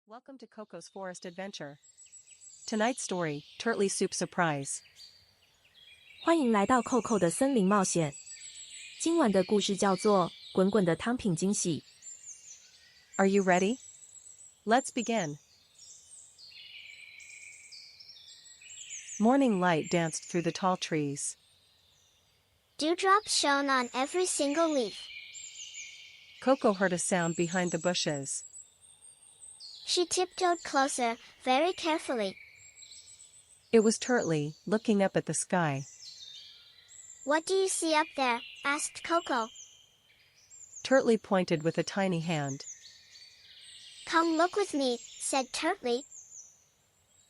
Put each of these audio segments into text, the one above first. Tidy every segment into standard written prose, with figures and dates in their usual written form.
Welcome to Coco's Forest Adventure. Tonight's story, Turtly Soup Surprise. 欢迎来到 Koko 的森林冒险。今晚的故事叫做《滚滚的汤品惊喜》。Are you ready? Let's begin. Morning light danced through the tall trees. Dewdrops shone on every single leaf. Coco heard a sound behind the bushes. She tiptoed closer, very carefully. It was Turtly, looking up at the sky. What do you see up there? Asked Coco. Turtly pointed with a tiny hand. Come look with me, said Turtly.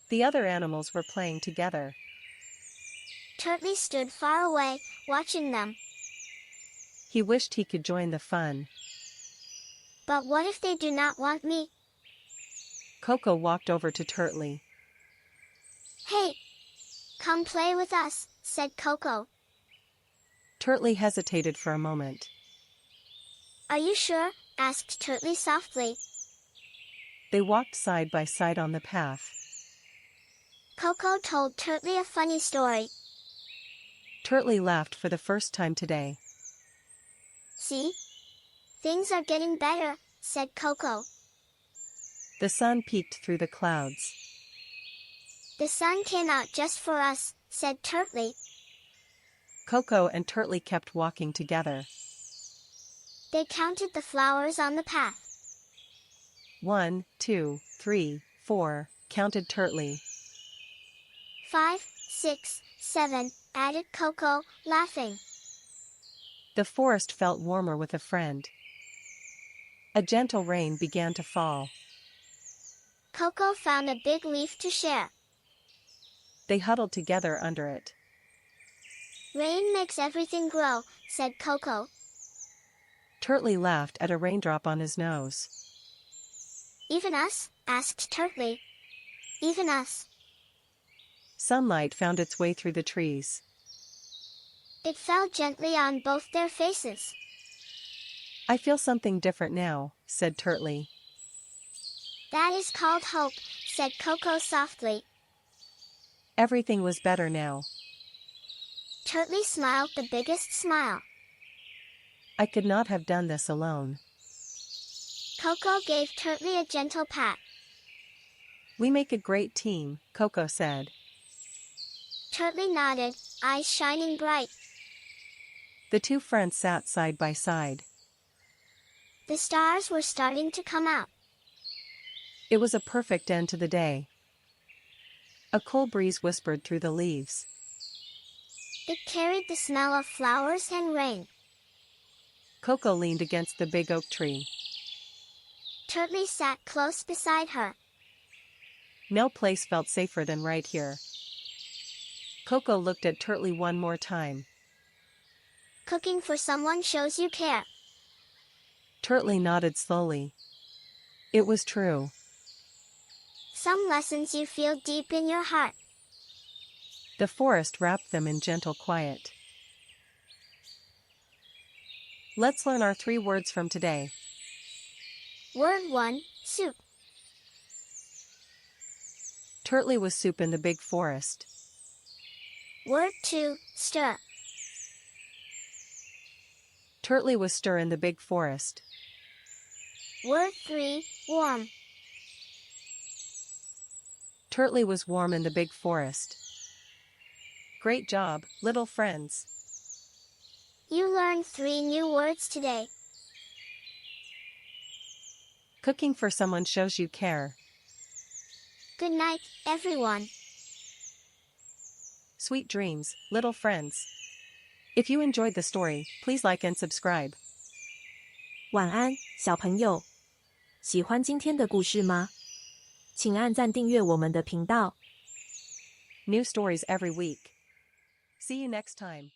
The other animals were playing together. Turtly stood far away, watching them. He wished he could join the fun. But what if they do not want me? Coco walked over to Turtly. Hey! Come play with us, said Coco. Turtly hesitated for a moment. Are you sure? Asked Turtly softly. They walked side by side on the path. Coco told Turtly a funny story. Turtly laughed for the first time today. See? Things are getting better, said Coco. The sun peeked through the clouds. The sun came out just for us, said Turtly. Coco and Turtly kept walking together. They counted the flowers on the path. 1, 2, 3, 4, counted Turtly. 5, 6, 7, added Coco, laughing. The forest felt warmer with a friend. A gentle rain began to fall. Coco found a big leaf to share. They huddled together under it. Rain makes everything grow, said Coco. Turtly laughed at a raindrop on his nose. Even us? Asked Turtly. Even us. Sunlight found its way through the trees. It fell gently on both their faces. I feel something different now, said Turtly. That is called hope, said Coco softly. Everything was better now. Turtly smiled the biggest smile. I could not have done this alone. Coco gave Turtly a gentle pat. We make a great team, Coco said. Turtly nodded, eyes shining bright. The two friends sat side by side. The stars were starting to come out. It was a perfect end to the day. A cool breeze whispered through the leaves. It carried the smell of flowers and rain. Coco leaned against the big oak tree. Turtly sat close beside her. No place felt safer than right here. Coco looked at Turtly one more time. Cooking for someone shows you care. Turtly nodded slowly. It was true. Some lessons you feel deep in your heart. The forest wrapped them in gentle quiet. Let's learn our 3 words from today. Word 1, soup. Turtly was soup in the big forest. Word 2, stir. Turtly was stir in the big forest. Word 3, warm. Turtly was warm in the big forest. Great job, little friends. You learned 3 new words today. Cooking for someone shows you care. Good night, everyone. Sweet dreams, little friends. If you enjoyed the story, please like and subscribe. 晚安，小朋友。喜欢今天的故事吗？请按赞订阅我们的频道。 New stories every week. See you next time.